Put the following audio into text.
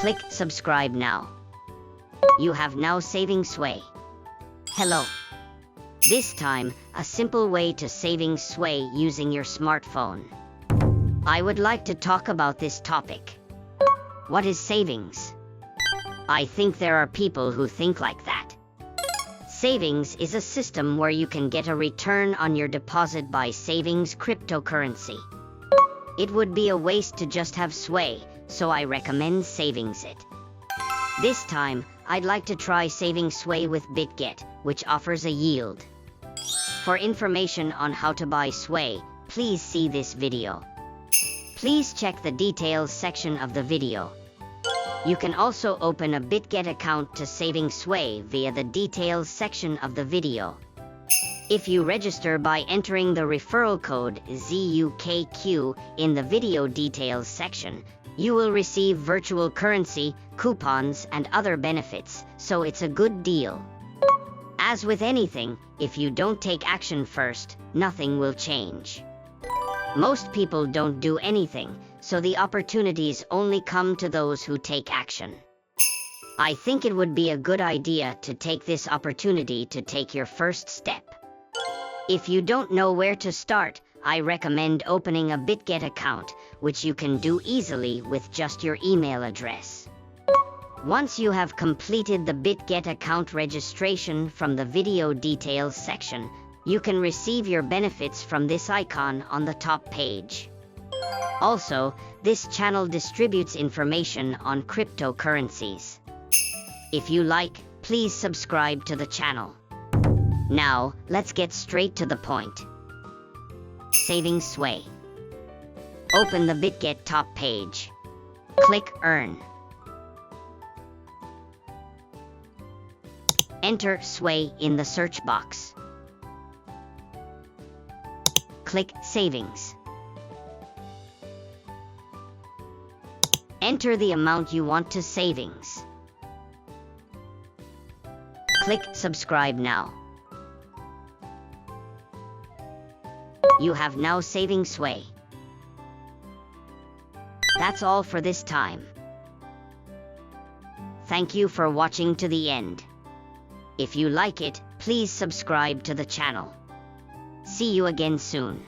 Click subscribe now. You have now saving SUI. Hello. This time, a simple way to saving SUI using your smartphone. I would like to talk about this topic. What is savings? I think there are people who think like that. Savings is a system where you can get a return on your deposit by savings cryptocurrency. It would be a waste to just have SUI, so I recommend savings it. This time, I'd like to try saving SUI with Bitget, which offers a yield. For information on how to buy SUI, please see this video. Please check the details section of the video. You can also open a Bitget account to saving SUI via the details section of the video. If you register by entering the referral code ZUKQ in the video details section, you will receive virtual currency, coupons, and other benefits, so it's a good deal. As with anything, if you don't take action first, nothing will change. Most people don't do anything, so the opportunities only come to those who take action. I think it would be a good idea to take this opportunity to take your first step. If you don't know where to start, I recommend opening a Bitget account, which you can do easily with just your email address. Once you have completed the Bitget account registration from the video details section, you can receive your benefits from this icon on the top page. Also, this channel distributes information on cryptocurrencies. If you like, please subscribe to the channel. Now, let's get straight to the point. Saving SUI. Open the Bitget top page. Click Earn. Enter SUI in the search box. Click Savings. Enter the amount you want to savings. Click Subscribe now. You have now saving SUI. That's all for this time. Thank you for watching to the end. If you like it, please subscribe to the channel. See you again soon.